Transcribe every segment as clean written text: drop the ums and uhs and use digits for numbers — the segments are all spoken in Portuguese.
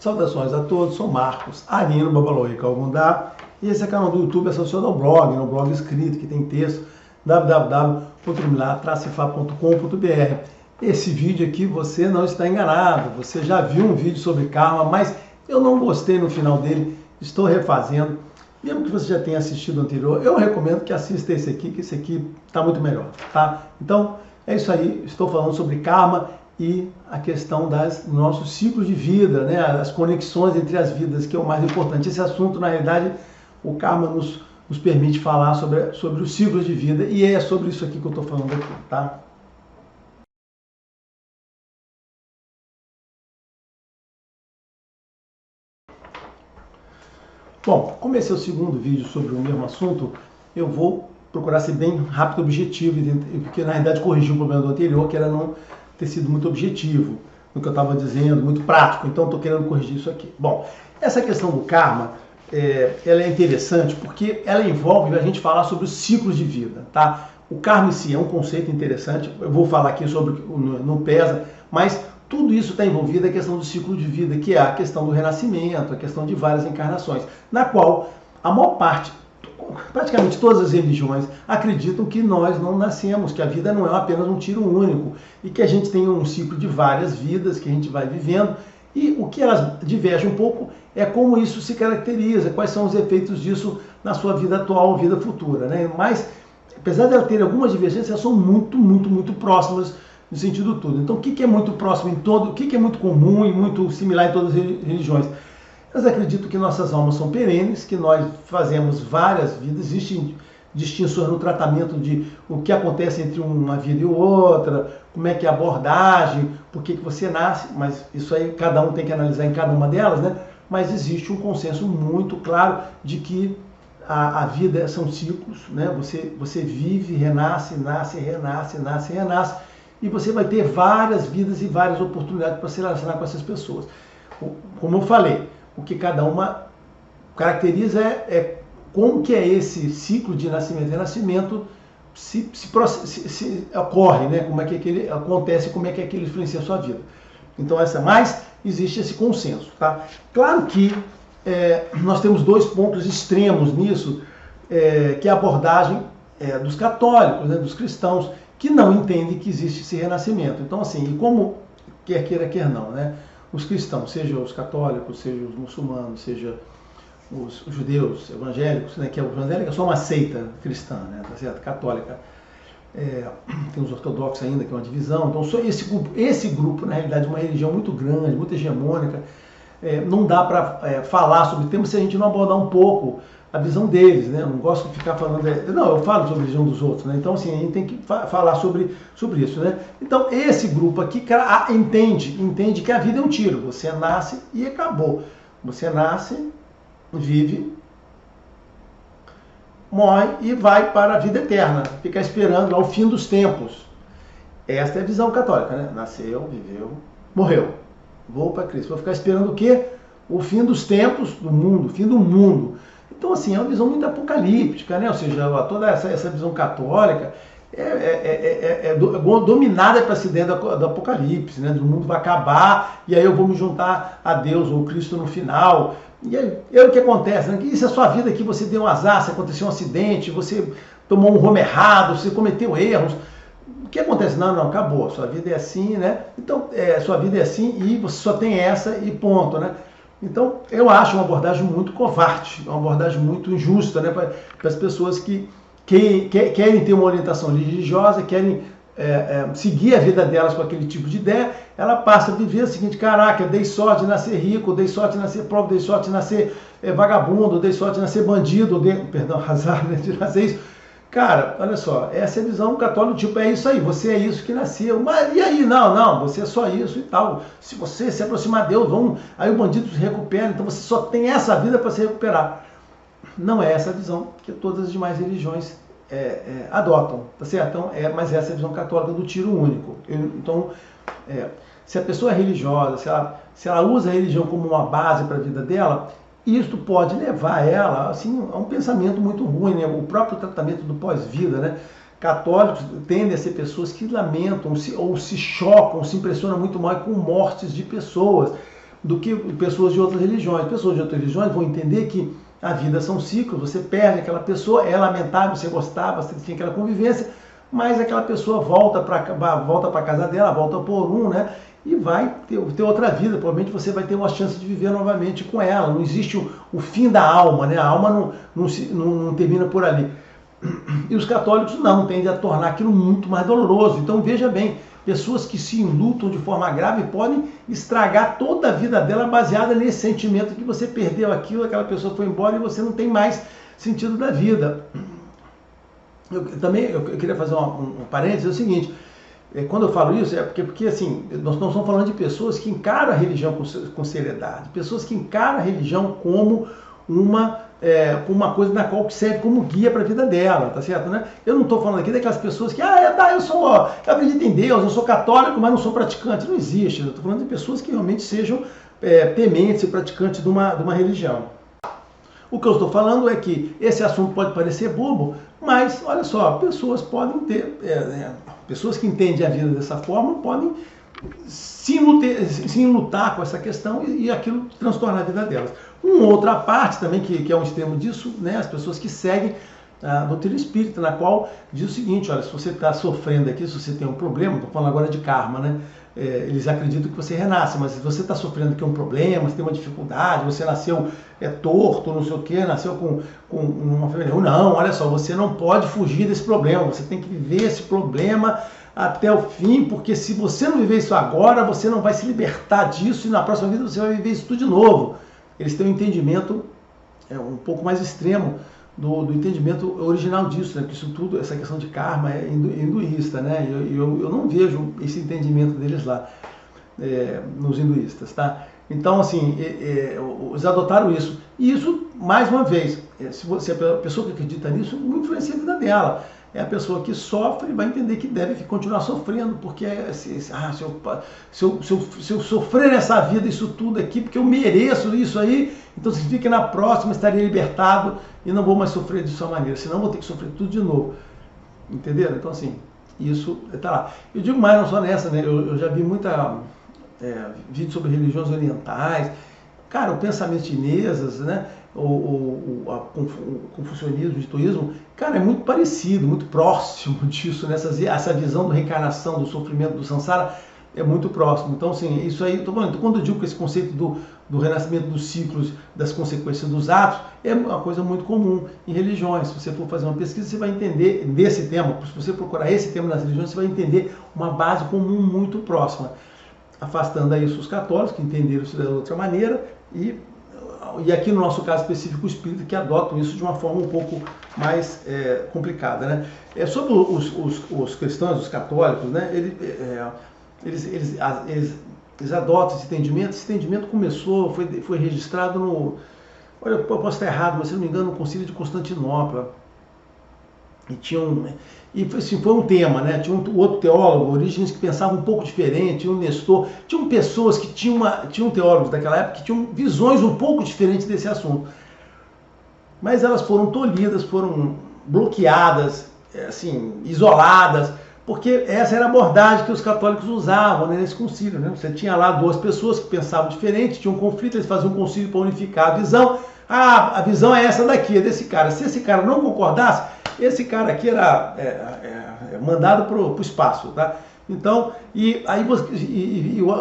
Saudações a todos, sou Marcos Arino Babaloi Calgundá e esse é o canal do YouTube associado ao blog, no blog escrito que tem texto www.milar-fa.com.br. Esse vídeo aqui você não está enganado, você já viu um vídeo sobre karma, mas eu não gostei no final dele, estou refazendo. Mesmo que você já tenha assistido o anterior, eu recomendo que assista esse aqui, que esse aqui está muito melhor, tá? Então, é isso aí, estou falando sobre karma e a questão dos nossos ciclos de vida, né? As conexões entre as vidas, que é o mais importante. Esse assunto, na realidade, o karma nos permite falar sobre os ciclos de vida, e é sobre isso aqui que eu estou falando aqui, tá? Bom, como esse é o segundo vídeo sobre o mesmo assunto, eu vou procurar ser bem rápido e objetivo, porque na realidade corrigi o problema do anterior, que era não ter sido muito objetivo no que eu estava dizendo, muito prático, então estou querendo corrigir isso aqui. Bom, essa questão do karma, ela é interessante porque ela envolve a gente falar sobre os ciclos de vida, tá? O karma em si é um conceito interessante, eu vou falar aqui sobre, não pesa, mas tudo isso está envolvido na questão do ciclo de vida, que é a questão do renascimento, a questão de várias encarnações, na qual a maior parte, praticamente todas as religiões, acreditam que nós não nascemos, que a vida não é apenas um tiro único, e que a gente tem um ciclo de várias vidas que a gente vai vivendo, e o que elas divergem um pouco é como isso se caracteriza, quais são os efeitos disso na sua vida atual, vida futura, né? Mas, apesar de ela ter algumas divergências, elas são muito próximas no sentido todo. Então, o que é muito próximo em todo, o que é muito comum e muito similar em todas as religiões? Elas acreditam que nossas almas são perenes, que nós fazemos várias vidas, existem distinções no tratamento de o que acontece entre uma vida e outra, como é que é a abordagem, por que você nasce, mas isso aí cada um tem que analisar em cada uma delas, né? Mas existe um consenso muito claro de que a vida são ciclos, né? Você vive, renasce, nasce, renasce, nasce, renasce, e você vai ter várias vidas e várias oportunidades para se relacionar com essas pessoas. Como eu falei, o que cada uma caracteriza é como que é esse ciclo de nascimento e renascimento se ocorre, né? Como é que ele acontece, como é que ele influencia a sua vida. Então mas existe esse consenso, tá? Claro que nós temos dois pontos extremos nisso, que é a abordagem dos católicos, né, dos cristãos, que não entendem que existe esse renascimento. Então, assim, e como quer queira, quer não, né? Os cristãos, seja os católicos, seja os muçulmanos, seja os judeus, evangélicos, né, que o evangélico é só uma seita cristã, né, tá certo? Católica. Tem os ortodoxos ainda, que é uma divisão. Então, só esse grupo, na realidade, é uma religião muito grande, muito hegemônica. Não dá para falar sobre o tema se a gente não abordar um pouco a visão deles, né? Eu não gosto de ficar falando... não, eu falo sobre a visão dos outros, né? Então, assim, a gente tem que falar sobre isso, né? Então, esse grupo aqui entende que a vida é um tiro. Você nasce e acabou. Você nasce, vive, morre e vai para a vida eterna. Fica esperando lá o fim dos tempos. Esta é a visão católica, né? Nasceu, viveu, morreu. Vou para Cristo. Vou ficar esperando o quê? O fim dos tempos do mundo, o fim do mundo. Então, assim, é uma visão muito apocalíptica, né? Ou seja, toda essa visão católica é dominada para se dentro do apocalipse, né? Do mundo vai acabar e aí eu vou me juntar a Deus ou Cristo no final. E aí o que acontece? Né? Isso é a sua vida aqui, você deu um azar, se aconteceu um acidente, você tomou um rumo errado, você cometeu erros. O que acontece? Não, acabou, sua vida é assim, né? Então, sua vida é assim e você só tem essa e ponto, né? Então, eu acho uma abordagem muito covarde, uma abordagem muito injusta, né, para as pessoas que querem ter uma orientação religiosa, querem seguir a vida delas com aquele tipo de ideia. Ela passa a viver o seguinte: caraca, dei sorte de nascer rico, dei sorte de nascer pobre, dei sorte de nascer vagabundo, dei sorte de nascer bandido, azar, né, de nascer isso. Cara, olha só, essa é a visão católica, tipo, é isso aí, você é isso que nasceu, mas e aí? Não, você é só isso e tal. Se você se aproximar de Deus, aí o bandido se recupera, então você só tem essa vida para se recuperar. Não é essa a visão que todas as demais religiões adotam, tá certo? Então, mas essa é a visão católica do tiro único. Então, se a pessoa é religiosa, se ela usa a religião como uma base para a vida dela, isto pode levar ela assim, a um pensamento muito ruim, né? O próprio tratamento do pós-vida, né? Católicos tendem a ser pessoas que lamentam ou se chocam, se impressionam muito mais com mortes de pessoas. do que pessoas de outras religiões. Pessoas de outras religiões vão entender que a vida são ciclos, você perde aquela pessoa, é lamentável, você gostava, você tinha aquela convivência, mas aquela pessoa volta para a casa dela, volta por né? E vai ter outra vida, provavelmente você vai ter uma chance de viver novamente com ela. Não existe o fim da alma, né? A alma não termina por ali. E os católicos não, tendem a tornar aquilo muito mais doloroso. Então veja bem, pessoas que se enlutam de forma grave podem estragar toda a vida dela baseada nesse sentimento que você perdeu aquilo, aquela pessoa foi embora e você não tem mais sentido da vida. Eu queria fazer um parênteses, é o seguinte, quando eu falo isso, é porque assim, nós estamos falando de pessoas que encaram a religião com seriedade, pessoas que encaram a religião como uma coisa na qual serve como guia para a vida dela, tá certo, né? Eu não estou falando aqui daquelas pessoas que, eu acredito em Deus, eu sou católico, mas não sou praticante. Não existe, eu estou falando de pessoas que realmente sejam tementes e praticantes de uma religião. O que eu estou falando é que esse assunto pode parecer bobo, mas, olha só, pessoas podem ter, pessoas que entendem a vida dessa forma podem se enlutar com essa questão e aquilo transtornar a vida delas. Uma outra parte também, que é um extremo disso, né, as pessoas que seguem a doutrina espírita, na qual diz o seguinte, olha, se você está sofrendo aqui, se você tem um problema, estou falando agora de karma, né? Eles acreditam que você renasce, mas se você está sofrendo aqui um problema, você tem uma dificuldade, você nasceu torto, não sei o que, nasceu com uma família. Não, olha só, você não pode fugir desse problema, você tem que viver esse problema até o fim, porque se você não viver isso agora, você não vai se libertar disso e na próxima vida você vai viver isso tudo de novo. Eles têm um entendimento um pouco mais extremo do entendimento original disso, né? Que isso tudo, essa questão de karma é hinduísta, né? Eu não vejo esse entendimento deles lá, nos hinduístas, tá? Então, assim, eles adotaram isso. E isso, mais uma vez, se a pessoa que acredita nisso, não influencia a vida dela. É a pessoa que sofre e vai entender que deve continuar sofrendo, porque se eu sofrer nessa vida isso tudo aqui, porque eu mereço isso aí, então significa que na próxima estarei libertado e não vou mais sofrer de sua maneira, senão vou ter que sofrer tudo de novo. Entenderam? Então, assim, isso está lá. Eu digo mais, não só nessa, né? Eu já vi muita vídeo sobre religiões orientais, cara, o pensamento chinesas, né? O confucionismo, o taoísmo, cara, é muito parecido, muito próximo disso, né? Essa visão da reencarnação, do sofrimento, do samsara, é muito próximo. Então, assim, isso aí, tô falando, então, quando eu digo que esse conceito do renascimento dos ciclos, das consequências dos atos, é uma coisa muito comum em religiões. Se você for fazer uma pesquisa, você vai entender desse tema, se você procurar esse tema nas religiões, você vai entender uma base comum muito próxima. Afastando aí os católicos, que entenderam isso de outra maneira, e aqui no nosso caso específico, o espírita, que adotam isso de uma forma um pouco mais complicada, né? Sobre os cristãos, os católicos, né? Eles adotam esse entendimento. Esse entendimento começou, foi registrado no... Olha, eu posso estar errado, mas se não me engano, no Concílio de Constantinopla. E foi um tema, né? Tinha um outro teólogo, Orígenes, que pensava um pouco diferente, tinha um Nestor, tinham pessoas que tinham teólogos daquela época que tinham visões um pouco diferentes desse assunto. Mas elas foram tolhidas, foram bloqueadas, assim, isoladas, porque essa era a abordagem que os católicos usavam, né, nesse concílio, né? Você tinha lá duas pessoas que pensavam diferente, tinha um conflito, eles faziam um concílio para unificar a visão. A visão é essa daqui, é desse cara. Se esse cara não concordasse, esse cara aqui era mandado para o espaço, tá? Então,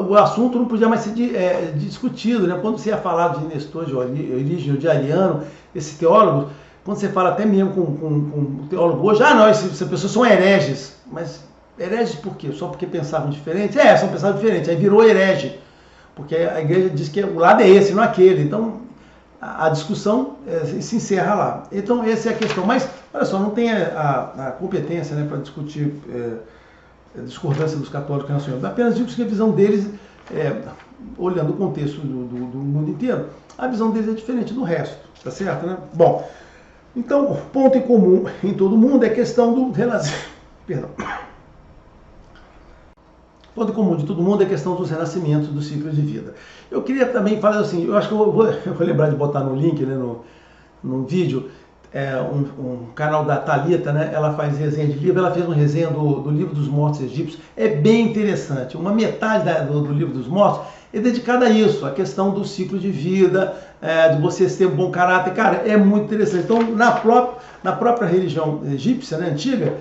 o assunto não podia mais ser discutido, né? Quando você ia falar de Nestor, de Orígenes, de Ariano, esses teólogos, quando você fala até mesmo com um teólogo hoje, não, essas pessoas são hereges. Mas hereges por quê? Só porque pensavam diferente? Só pensavam diferente, aí virou herege, porque a igreja diz que o lado é esse, não aquele. Então, a discussão se encerra lá. Então, essa é a questão. Mas, olha só, não tem a competência, né, para discutir a discordância dos católicos em relação a isso. Apenas digo que a visão deles, olhando o contexto do mundo inteiro, a visão deles é diferente do resto, tá certo, né? Bom, então, o ponto em comum em todo mundo é a questão do Perdão. O ponto em comum de todo mundo é a questão dos renascimentos, dos ciclos de vida. Eu queria também falar assim, eu acho que eu vou lembrar de botar no link, né, no vídeo, um canal da Thalita, né, ela faz resenha de livro, ela fez uma resenha do Livro dos Mortos Egípcios, é bem interessante. Uma metade do Livro dos Mortos é dedicada a isso, a questão do ciclo de vida, de você ter um bom caráter. Cara, é muito interessante. Então, na própria religião egípcia, né, antiga,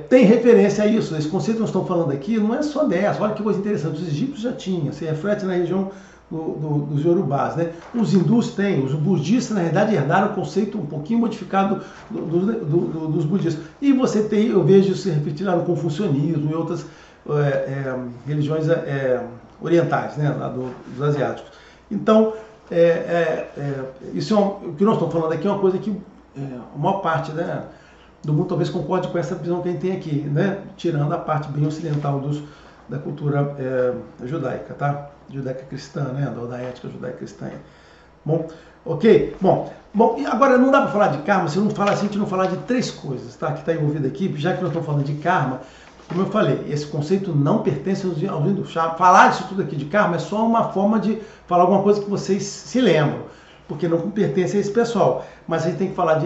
tem referência a isso. Esse conceito que nós estamos falando aqui não é só dessa. Olha que coisa interessante. Os egípcios já tinham, se reflete na região dos Yorubás, né? Os hindus têm, os budistas, na verdade, herdaram o conceito um pouquinho modificado dos budistas. E você tem, eu vejo isso se repetir lá no confucionismo e outras religiões orientais, né? Lá dos asiáticos. Então, isso o que nós estamos falando aqui é uma coisa que a maior parte, né, do mundo talvez concorde com essa visão que a gente tem aqui, né? Tirando a parte bem ocidental da cultura judaica, tá? Judaica cristã, né? Da ética judaica cristã. Bom, ok? Bom, e agora não dá para falar de karma se não falar assim, a gente não falar de três coisas, tá? Que está envolvida aqui, já que nós estamos falando de karma, como eu falei, esse conceito não pertence aos hindus. Falar isso tudo aqui de karma é só uma forma de falar alguma coisa que vocês se lembram, porque não pertence a esse pessoal. Mas a gente tem que falar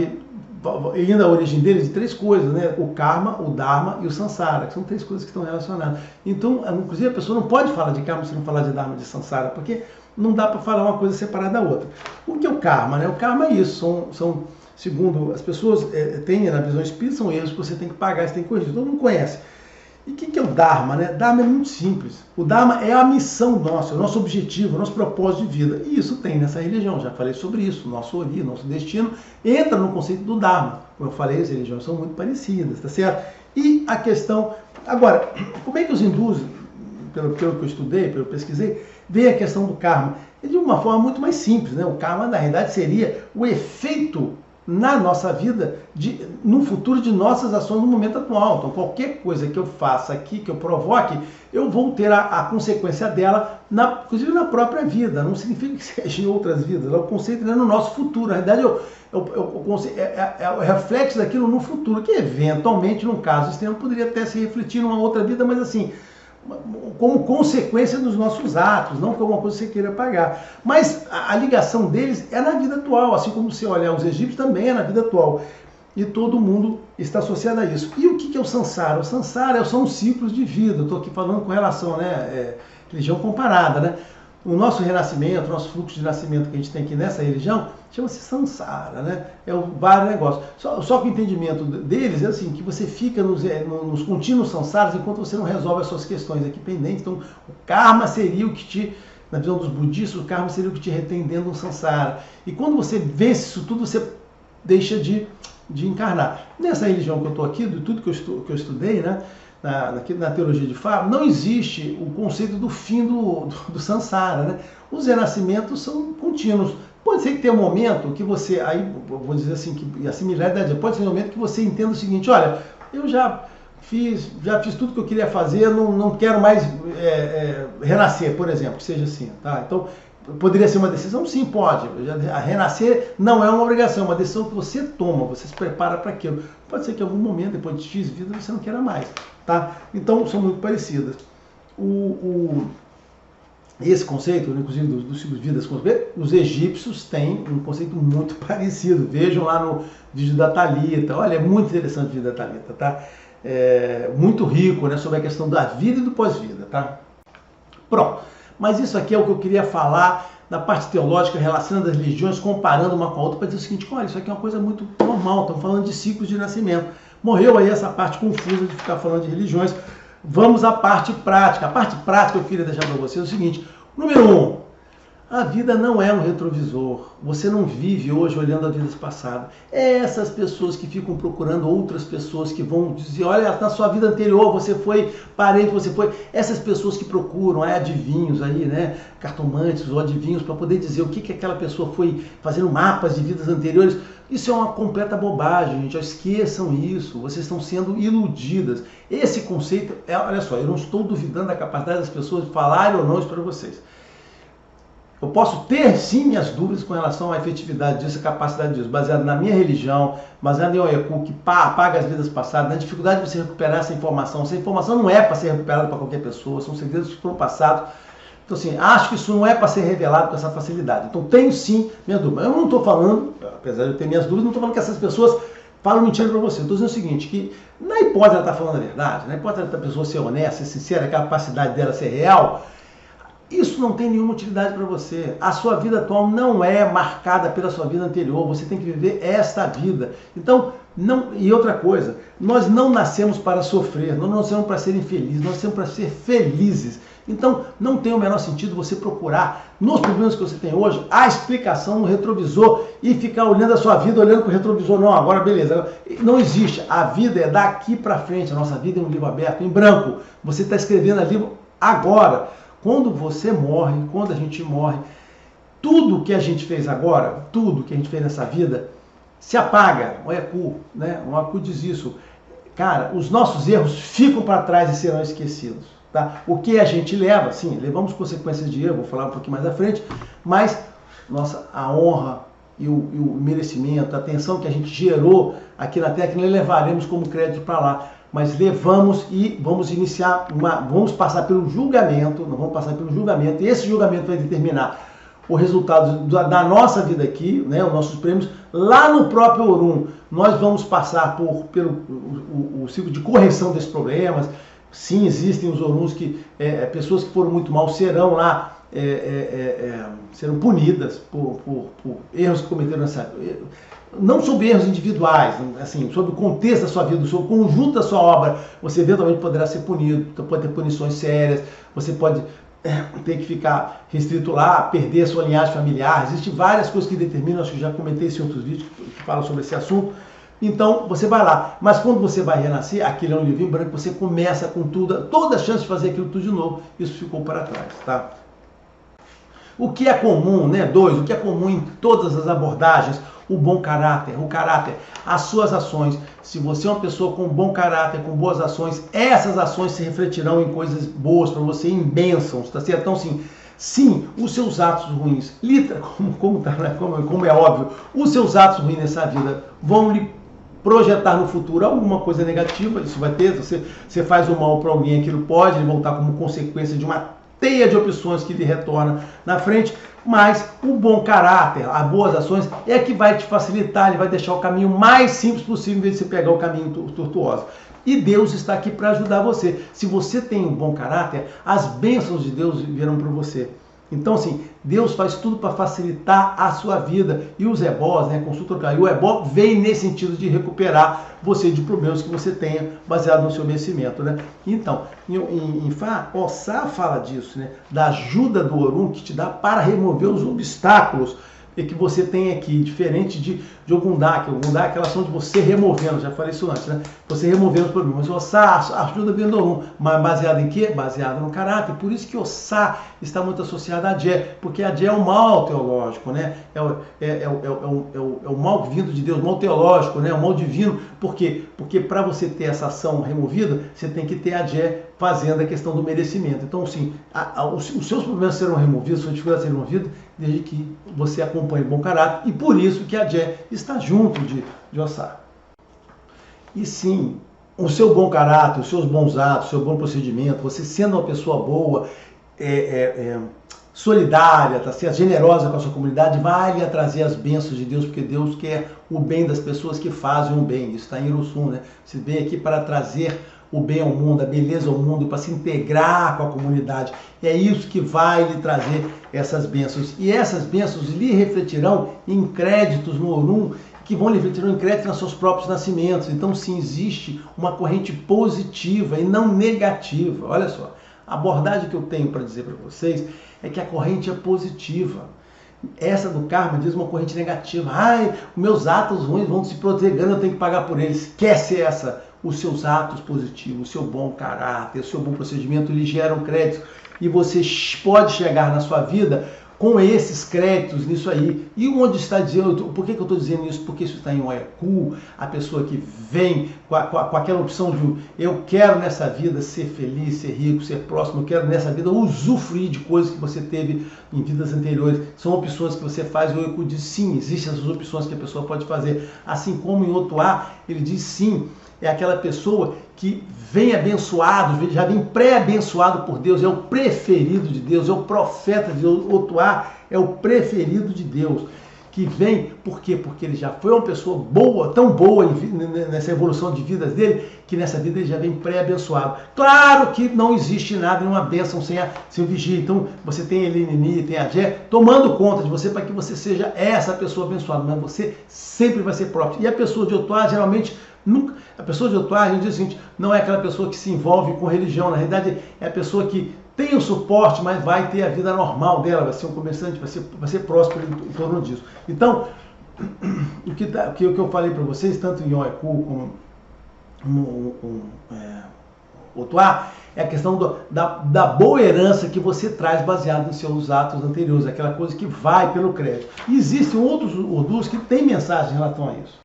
ainda a origem deles, de três coisas, né? O karma, o dharma e o sansara, que são três coisas que estão relacionadas. Então, inclusive, a pessoa não pode falar de karma se não falar de dharma e de sansara, porque não dá para falar uma coisa separada da outra. O que é o karma, né? O karma é isso, são segundo as pessoas têm na visão espírita, são erros que você tem que pagar, você tem que corrigir. Todo mundo conhece. E o que é o dharma, né? Dharma é muito simples. O dharma é a missão nossa, o nosso objetivo, o nosso propósito de vida. E isso tem nessa religião, já falei sobre isso. Nosso ori, nosso destino, entra no conceito do dharma. Como eu falei, as religiões são muito parecidas, tá certo? E a questão... Agora, como é que os hindus, pelo que eu estudei, pelo que eu pesquisei, veem a questão do karma? É de uma forma muito mais simples, né? O karma, na realidade, seria o efeito na nossa vida, no futuro de nossas ações no momento atual. Então, qualquer coisa que eu faça aqui, que eu provoque, eu vou ter a consequência dela, inclusive na própria vida. Não significa que seja em outras vidas. O conceito é no nosso futuro. Na verdade, é o reflexo daquilo no futuro, que eventualmente, num caso extremo, poderia até se refletir numa outra vida, mas assim, como consequência dos nossos atos, não como uma coisa que você queira pagar. Mas a ligação deles é na vida atual, assim como você olha os egípcios também é na vida atual. E todo mundo está associado a isso. E o que é o sansara? O sansara são os ciclos de vida. Eu estou aqui falando com relação, né, religião comparada, né? O nosso renascimento, o nosso fluxo de nascimento que a gente tem aqui nessa religião, chama-se sansara, né? É vários negócios. Só que o entendimento deles é assim, que você fica nos contínuos sansaras enquanto você não resolve as suas questões aqui pendentes. Então, o karma seria o que na visão dos budistas, o karma seria o que te retém dentro do sansara. E quando você vence isso tudo, você deixa de encarnar. Nessa religião que eu estou aqui, de tudo que eu estudei, né? Na teologia de Fábio, não existe o conceito do fim do sansara, né? Os renascimentos são contínuos. Pode ser que tenha um momento que você, aí vou dizer assim, que a similaridade pode ser um momento que você entenda o seguinte: olha, eu já fiz tudo que eu queria fazer, não quero mais renascer, por exemplo, que seja assim, tá? Então, poderia ser uma decisão? Sim, pode. Renascer não é uma obrigação, é uma decisão que você toma, você se prepara para aquilo. Pode ser que em algum momento, depois de X vida, você não queira mais, tá? Então, são muito parecidas. Esse conceito, inclusive dos ciclos de vida, os egípcios têm um conceito muito parecido. Vejam lá no vídeo da Thalita. Olha, é muito interessante o vídeo da Thalita, tá? Muito rico, né, sobre a questão da vida e do pós-vida, tá? Pronto. Mas isso aqui é o que eu queria falar da parte teológica, relacionando as religiões, comparando uma com a outra, para dizer o seguinte: olha, isso aqui é uma coisa muito normal, estamos falando de ciclos de nascimento. Morreu aí essa parte confusa de ficar falando de religiões. Vamos à parte prática. A parte prática eu queria deixar para vocês é o seguinte: número 1, a vida não é um retrovisor. Você não vive hoje olhando a vida passada. É essas pessoas que ficam procurando outras pessoas que vão dizer: olha, na sua vida anterior você foi parente, você foi... Essas pessoas que procuram adivinhos aí, né? Cartomantes ou adivinhos para poder dizer o que aquela pessoa foi fazendo mapas de vidas anteriores. Isso é uma completa bobagem, gente. Esqueçam isso. Vocês estão sendo iludidas. Esse conceito olha só, eu não estou duvidando da capacidade das pessoas de falarem ou não isso para vocês. Eu posso ter, sim, minhas dúvidas com relação à efetividade disso, a capacidade disso, baseado na minha religião, baseado em Oyaku, que apaga as vidas passadas, na dificuldade de você recuperar essa informação. Essa informação não é para ser recuperada para qualquer pessoa, são segredos que foram passados. Então, assim, acho que isso não é para ser revelado com essa facilidade. Então, tenho, sim, minha dúvida. Eu não estou falando, apesar de eu ter minhas dúvidas, não estou falando que essas pessoas falam mentira para você. Eu estou dizendo o seguinte, que na hipótese ela está falando a verdade, na hipótese da pessoa ser honesta, ser sincera, a capacidade dela ser real, isso não tem nenhuma utilidade para você. A sua vida atual não é marcada pela sua vida anterior. Você tem que viver esta vida. Então, e outra coisa, nós não nascemos para sofrer, nós não nascemos para ser infelizes, nós nascemos para ser felizes. Então, não tem o menor sentido você procurar, nos problemas que você tem hoje, a explicação no retrovisor e ficar olhando a sua vida, olhando para o retrovisor. Não, agora beleza. Não existe. A vida é daqui para frente. A nossa vida é um livro aberto, em branco. Você está escrevendo ali agora. Quando você morre, quando a gente morre, tudo que a gente fez agora, tudo que a gente fez nessa vida, se apaga. O Oyaku, né? O Oyaku diz isso. Cara, os nossos erros ficam para trás e serão esquecidos. Tá? O que a gente leva, sim, levamos consequências de erro, vou falar um pouquinho mais à frente, mas a honra e o merecimento, a atenção que a gente gerou aqui na Terra, que nós levaremos como crédito para lá. Mas levamos e vamos iniciar vamos passar pelo julgamento, nós vamos passar pelo julgamento, e esse julgamento vai determinar o resultado da nossa vida aqui, né, os nossos prêmios, lá no próprio Orum. Nós vamos passar pelo ciclo de correção desses problemas. Sim, existem os Oruns que pessoas que foram muito mal serão lá, serão punidas por erros que cometeram nessa vida. Não sobre erros individuais, assim, sobre o contexto da sua vida, sobre o conjunto da sua obra, você eventualmente poderá ser punido, pode ter punições sérias, você pode ter que ficar restrito lá, perder a sua linhagem familiar. Existem várias coisas que determinam, acho que já comentei isso em outros vídeos que falam sobre esse assunto. Então você vai lá, mas quando você vai renascer, aquilo é um livro em branco, você começa com toda a chance de fazer aquilo tudo de novo. Isso ficou para trás, tá? O que é comum, né? O que é comum em todas as abordagens? O bom caráter, as suas ações. Se você é uma pessoa com bom caráter, com boas ações, essas ações se refletirão em coisas boas para você, em bênçãos, tá certo? Então, sim, os seus atos ruins, como é óbvio, os seus atos ruins nessa vida vão lhe projetar no futuro alguma coisa negativa, isso vai ter. Você faz o mal para alguém, aquilo pode voltar como consequência de uma teia de opções que lhe retorna na frente, mas o bom caráter, as boas ações, é que vai te facilitar, ele vai deixar o caminho mais simples possível, em vez de você pegar o caminho tortuoso. E Deus está aqui para ajudar você. Se você tem um bom caráter, as bênçãos de Deus virão para você. Então, assim, Deus faz tudo para facilitar a sua vida. E os ebós, né, consulta o ebó vem nesse sentido de recuperar você de problemas que você tenha baseado no seu merecimento, né? Então, em Ossá fala disso, né? Da ajuda do Orum que te dá para remover os obstáculos que você tem aqui, diferente de Ogundá, que Ogundá é aquela ação de você removendo, já falei isso antes, né? Você removendo os problemas. O Ossá ajuda vendo Orum, mas baseado em quê? Baseado no caráter. Por isso que Ossá está muito associado a Adjé, porque Adjé é o mal teológico, né? É o mal vindo de Deus, o mal teológico, né? O mal divino. Por quê? Porque para você ter essa ação removida, você tem que ter Adjé fazendo a questão do merecimento. Então, sim, os seus problemas serão removidos, suas dificuldades serão removidas, desde que você acompanhe bom caráter, e por isso que Adjé está junto de Ossá. E sim, o seu bom caráter, os seus bons atos, o seu bom procedimento, você sendo uma pessoa boa, solidária, tá certo? Generosa com a sua comunidade, vai lhe trazer as bênçãos de Deus, porque Deus quer o bem das pessoas que fazem o bem. Isso está em Irussum, né? Você veio aqui para trazer o bem ao mundo, a beleza ao mundo, para se integrar com a comunidade. E é isso que vai lhe trazer essas bênçãos. E essas bênçãos lhe refletirão em créditos no Orum, que vão lhe refletir em crédito nos seus próprios nascimentos. Então, sim, existe uma corrente positiva e não negativa. Olha só, a abordagem que eu tenho para dizer para vocês é que a corrente é positiva. Essa do karma diz uma corrente negativa. Ai, meus atos ruins vão se protegando, eu tenho que pagar por eles. Esquece essa. Os seus atos positivos, o seu bom caráter, o seu bom procedimento, lhe geram créditos. E você pode chegar na sua vida com esses créditos nisso aí. E onde está dizendo, por que eu estou dizendo isso? Porque isso está em Oyaku, a pessoa que vem com aquela opção de eu quero nessa vida ser feliz, ser rico, ser próximo, eu quero nessa vida usufruir de coisas que você teve em vidas anteriores. São opções que você faz. O Oyaku diz sim, existem essas opções que a pessoa pode fazer. Assim como em Otuá, ele diz sim, é aquela pessoa que vem abençoado, já vem pré-abençoado por Deus, é o preferido de Deus, é o profeta de Deus. Otuá é o preferido de Deus, que vem, por quê? Porque ele já foi uma pessoa boa, tão boa nessa evolução de vidas dele, que nessa vida ele já vem pré-abençoado. Claro que não existe nada, nenhuma bênção sem o vigia. Então você tem ele, Nini, tem a Jé, tomando conta de você para que você seja essa pessoa abençoada, mas você sempre vai ser próprio. E a pessoa de Otuá, geralmente, nunca. A pessoa de Otuá, a gente diz o seguinte, não é aquela pessoa que se envolve com religião, na realidade é a pessoa que tem o suporte, mas vai ter a vida normal dela, vai ser um comerciante, vai ser próspero em torno disso. Então, o que eu falei para vocês, tanto em Oecu como Otuá, é a questão da boa herança que você traz baseado nos seus atos anteriores, aquela coisa que vai pelo crédito. E existem outros Odus que têm mensagem em relação a isso.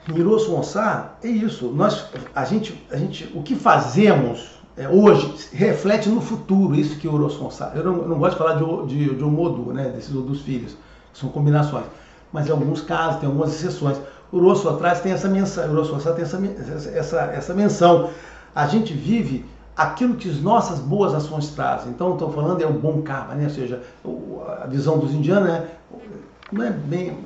Em Irossonsá, é isso. O que fazemos hoje reflete no futuro, isso que é o Irossonsá. Eu não gosto de falar de um Odu, né, desses Odus filhos, que são combinações. Mas em alguns casos, tem algumas exceções. O Irossonsá tem essa menção. A gente vive aquilo que as nossas boas ações trazem. Então, estou falando o bom karma, né? Ou seja, a visão dos indianos, né? Não é bem...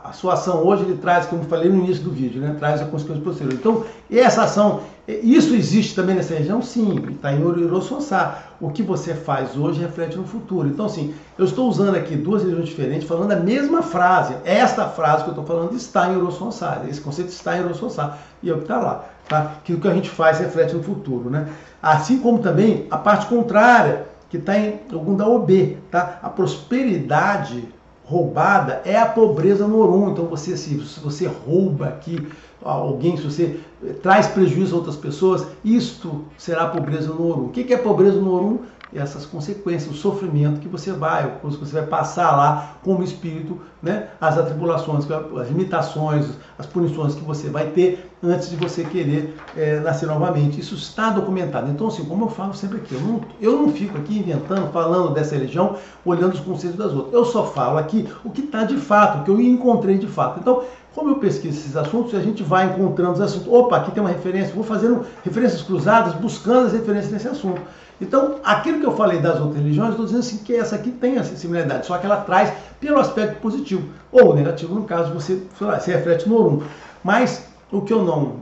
a sua ação hoje, ele traz, como eu falei no início do vídeo, né? Traz a consequência posterior. Então, essa ação, isso existe também nessa região? Sim, está em Irossonsá. O que você faz hoje reflete no futuro. Então, assim, eu estou usando aqui duas religiões diferentes, falando a mesma frase. Esta frase que eu estou falando está em Irossonsá. Esse conceito está em Irossonsá. E é o que está lá. Tá? Que o que a gente faz reflete no futuro, né? Assim como também a parte contrária, que está em Ogundaobê, tá? A prosperidade roubada é a pobreza no Orum. Então se você rouba aqui alguém, se você traz prejuízo a outras pessoas, isto será pobreza no Orum. O que é pobreza no Orum? Essas consequências, o sofrimento que você vai passar lá como espírito, né? As atribulações, as limitações, as punições que você vai ter antes de você querer nascer novamente. Isso está documentado. Então, assim, como eu falo sempre aqui, eu não fico aqui inventando, falando dessa religião, olhando os conceitos das outras. Eu só falo aqui o que está de fato, o que eu encontrei de fato. Então, como eu pesquiso esses assuntos, a gente vai encontrando os assuntos. Opa, aqui tem uma referência, vou fazendo referências cruzadas, buscando as referências nesse assunto. Então, aquilo que eu falei das outras religiões, estou dizendo assim que essa aqui tem essa similaridade, só que ela traz pelo aspecto positivo, ou negativo, no caso, você se reflete no Orum. Mas o que eu não...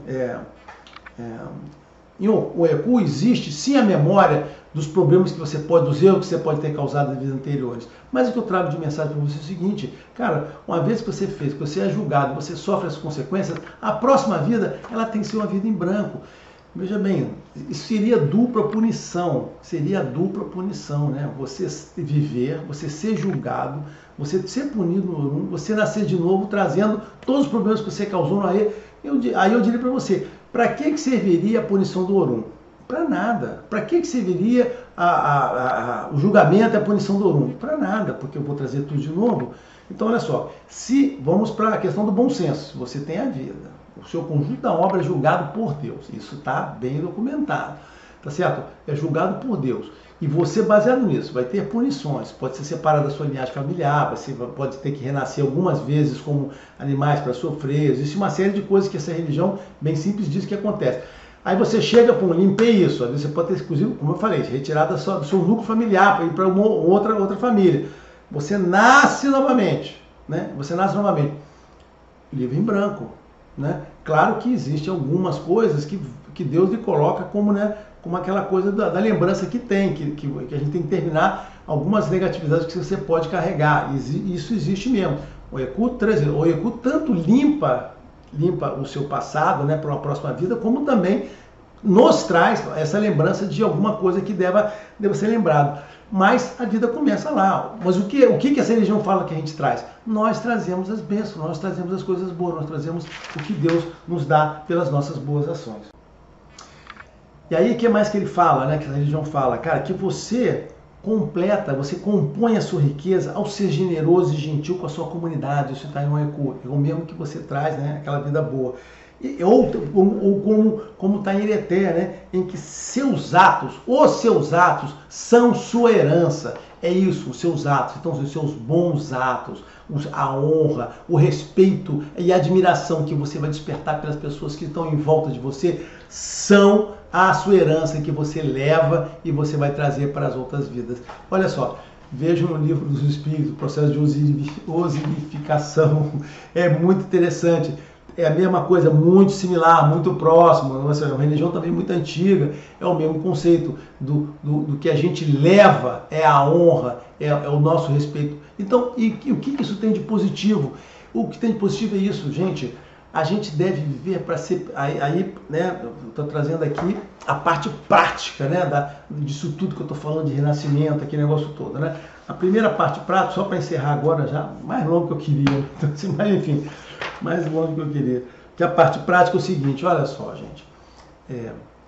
em Oecu existe sim a memória dos problemas que você pode, dos erros que você pode ter causado em vidas anteriores. Mas o que eu trago de mensagem para você é o seguinte, cara, uma vez que você fez, que você é julgado, você sofre as consequências, a próxima vida, ela tem que ser uma vida em branco. Veja bem, isso seria dupla punição, né? Você viver, você ser julgado, você ser punido no Orum, você nascer de novo trazendo todos os problemas que você causou no Aê. Aí eu diria para você, para que serviria a punição do Orum? Para nada. Para que serviria o julgamento e a punição do Orum? Para nada, porque eu vou trazer tudo de novo. Então, olha só, vamos para a questão do bom senso, você tem a vida. O seu conjunto da obra é julgado por Deus. Isso está bem documentado. Tá certo? É julgado por Deus. E você, baseado nisso, vai ter punições. Pode ser separado da sua linhagem familiar, você pode ter que renascer algumas vezes como animais para sofrer. Existe uma série de coisas que essa religião, bem simples, diz que acontece. Aí você chega, limpei isso. Às vezes você pode ter, inclusive, como eu falei, retirado do seu núcleo familiar para ir para uma outra família. Você nasce novamente. Né? Você nasce novamente. Livro em branco. Né? Claro que existem algumas coisas que Deus lhe coloca como, né, como aquela coisa da lembrança que tem, que a gente tem que terminar algumas negatividades que você pode carregar. Isso existe mesmo. O Oecu tanto limpa o seu passado, né, para uma próxima vida, como também nos traz essa lembrança de alguma coisa que deva ser lembrado. Mas a vida começa lá. Mas o que essa religião fala que a gente traz? Nós trazemos as bênçãos, nós trazemos as coisas boas, nós trazemos o que Deus nos dá pelas nossas boas ações. E aí, o que mais que ele fala, né? Que a religião fala, cara, que você compõe a sua riqueza ao ser generoso e gentil com a sua comunidade. Isso está em Oecu. É o mesmo que você traz, né? Aquela vida boa. Ou como está em Ireté, né? Em que os seus atos são sua herança. É isso, os seus atos. Então, os seus bons atos, a honra, o respeito e a admiração que você vai despertar pelas pessoas que estão em volta de você são a sua herança que você leva e você vai trazer para as outras vidas. Olha só, vejam no livro dos Espíritos, o processo de osilificação, é muito interessante. É a mesma coisa, muito similar, muito próximo. Nossa, é uma religião também muito antiga, é o mesmo conceito do que a gente leva, é a honra, é o nosso respeito. Então, e o que isso tem de positivo? O que tem de positivo é isso, gente. A gente deve viver para ser. Aí, né, estou trazendo aqui a parte prática, né, disso tudo que eu estou falando de renascimento, aquele negócio todo, né? A primeira parte prática, só para encerrar agora, já mais longo que eu queria, então, assim, mas enfim, mais longo que eu queria. Que a parte prática é o seguinte: olha só, gente,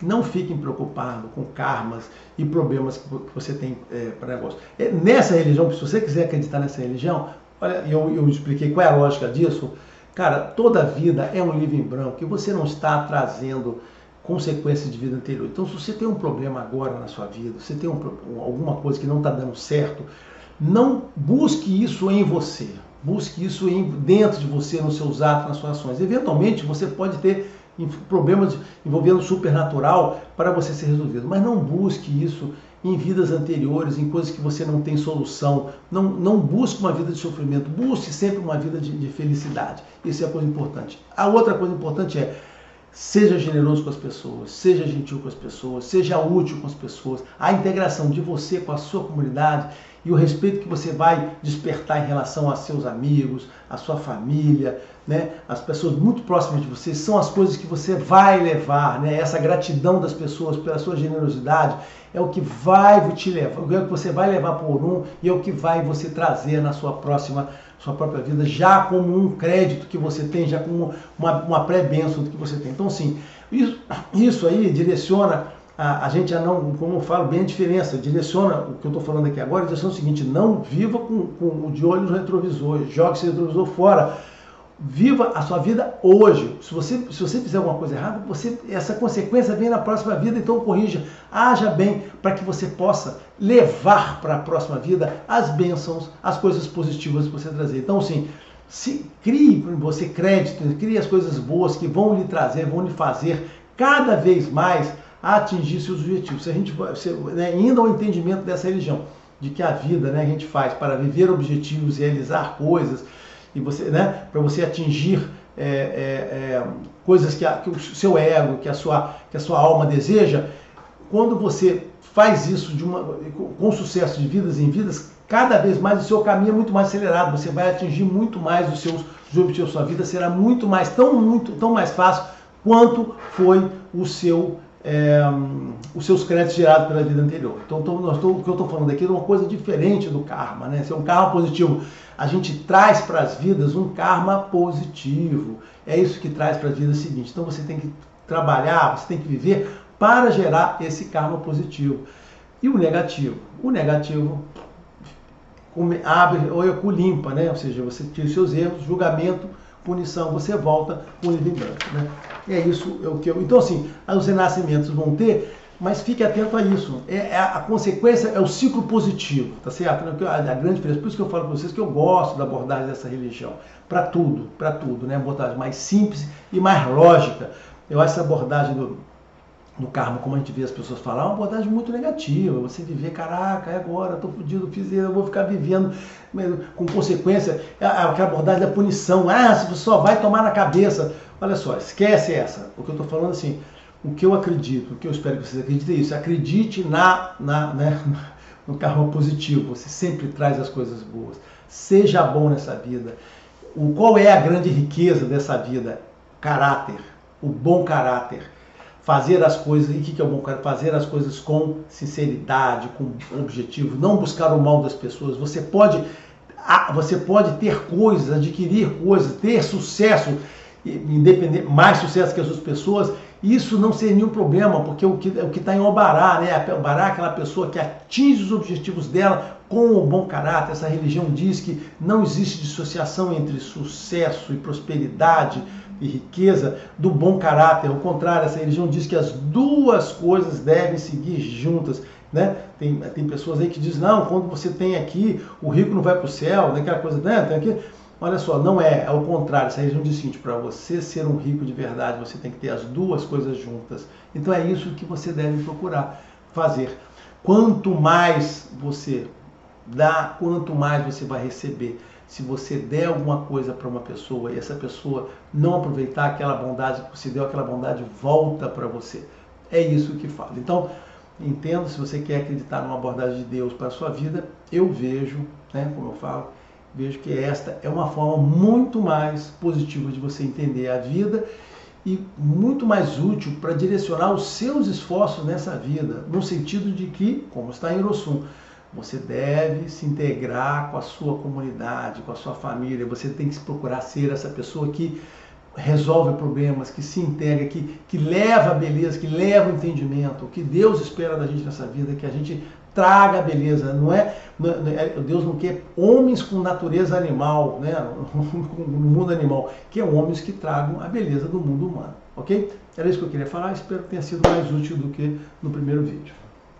não fiquem preocupados com karmas e problemas que você tem para negócio. Nessa religião, se você quiser acreditar nessa religião, olha, eu expliquei qual é a lógica disso. Cara, toda vida é um livro em branco e você não está trazendo consequências de vida anterior. Então, se você tem um problema agora na sua vida, você tem alguma coisa que não está dando certo, não busque isso em você. Busque isso dentro de você, nos seus atos, nas suas ações. Eventualmente, você pode ter problemas envolvendo o supernatural para você ser resolvido, mas não busque isso em vidas anteriores, em coisas que você não tem solução. Não busque uma vida de sofrimento, busque sempre uma vida de felicidade. Isso é a coisa importante. A outra coisa importante é: seja generoso com as pessoas, seja gentil com as pessoas, seja útil com as pessoas. A integração de você com a sua comunidade e o respeito que você vai despertar em relação a seus amigos, a sua família, né, as pessoas muito próximas de você, são as coisas que você vai levar, né, essa gratidão das pessoas pela sua generosidade é o que vai te levar, é o que você vai levar por e é o que vai você trazer na sua própria vida, já como um crédito que você tem, já como uma pré-bênção do que você tem. Então, sim, isso aí direciona a gente a não, como eu falo, bem a diferença, direciona o que eu estou falando aqui agora, direciona o seguinte: não viva com o de olho no retrovisor, jogue esse retrovisor fora. Viva a sua vida hoje. Se você fizer alguma coisa errada, essa consequência vem na próxima vida, então corrija. Haja bem para que você possa levar para a próxima vida as bênçãos, as coisas positivas que você trazer. Então, sim, crie em você crédito, crie as coisas boas que vão lhe trazer, vão lhe fazer cada vez mais a atingir seus objetivos. Se a gente indo ao entendimento dessa religião, de que a vida, né, a gente faz para viver objetivos, realizar coisas, e você, né, para você atingir coisas que o seu ego, que a sua alma deseja, quando você faz isso com sucesso de vidas em vidas, cada vez mais o seu caminho é muito mais acelerado, você vai atingir muito mais os objetivos da sua vida, será muito mais, tão mais fácil quanto foi os seus créditos gerados pela vida anterior. Então, o que eu estou falando aqui é uma coisa diferente do karma, né? Se é um karma positivo, a gente traz para as vidas um karma positivo. É isso que traz para as vidas seguintes. Então, você tem que trabalhar, você tem que viver para gerar esse karma positivo. E o negativo? O negativo abre ou limpa, né? Ou seja, você tira os seus erros, julgamento, punição, você volta com o livro em branco, né? E é isso o que eu... Então, assim, os renascimentos vão ter, mas fique atento a isso. A consequência é o ciclo positivo, tá certo? A grande diferença, por isso que eu falo para vocês que eu gosto da abordagem dessa religião. Para tudo, né? Abordagem mais simples e mais lógica. Eu acho essa abordagem do karma, como a gente vê as pessoas falar, é uma abordagem muito negativa. Você viver, caraca, é agora, estou fodido, eu vou ficar vivendo com consequência. Aquela abordagem da punição, você só vai tomar na cabeça. Olha só, esquece essa. O que eu estou falando assim, o que eu acredito, o que eu espero que vocês acreditem é isso. Acredite no karma positivo. Você sempre traz as coisas boas. Seja bom nessa vida. Qual é a grande riqueza dessa vida? Caráter. O bom caráter. Fazer as coisas, e o que é o bom caráter? Fazer as coisas com sinceridade, com objetivo. Não buscar o mal das pessoas. Você pode ter coisas, adquirir coisas, ter sucesso, independente, mais sucesso que as outras pessoas, isso não seria nenhum problema, porque o que está em Obará, né? Obará é aquela pessoa que atinge os objetivos dela com o bom caráter. Essa religião diz que não existe dissociação entre sucesso e prosperidade e riqueza do bom caráter. Ao contrário, essa religião diz que as duas coisas devem seguir juntas, né? Tem pessoas aí que dizem, não, quando você tem aqui, o rico não vai para o céu, daquela coisa, né? Tem aqui. Olha só, não é ao contrário. Essa religião diz o seguinte: para você ser um rico de verdade, você tem que ter as duas coisas juntas. Então é isso que você deve procurar fazer. Quanto mais você dá, quanto mais você vai receber. Se você der alguma coisa para uma pessoa e essa pessoa não aproveitar aquela bondade que você deu, aquela bondade volta para você. É isso que fala. Então, entendo, se você quer acreditar numa abordagem de Deus para a sua vida, eu vejo, né, como eu falo, vejo que esta é uma forma muito mais positiva de você entender a vida e muito mais útil para direcionar os seus esforços nessa vida, no sentido de que, como está em Hirossum, você deve se integrar com a sua comunidade, com a sua família, você tem que procurar ser essa pessoa que resolve problemas, que se integra, que leva a beleza, que leva o entendimento. O que Deus espera da gente nessa vida é que a gente traga a beleza. Deus não quer homens com natureza animal, né, no mundo animal, que é homens que tragam a beleza do mundo humano, ok? Era isso que eu queria falar, espero que tenha sido mais útil do que no primeiro vídeo.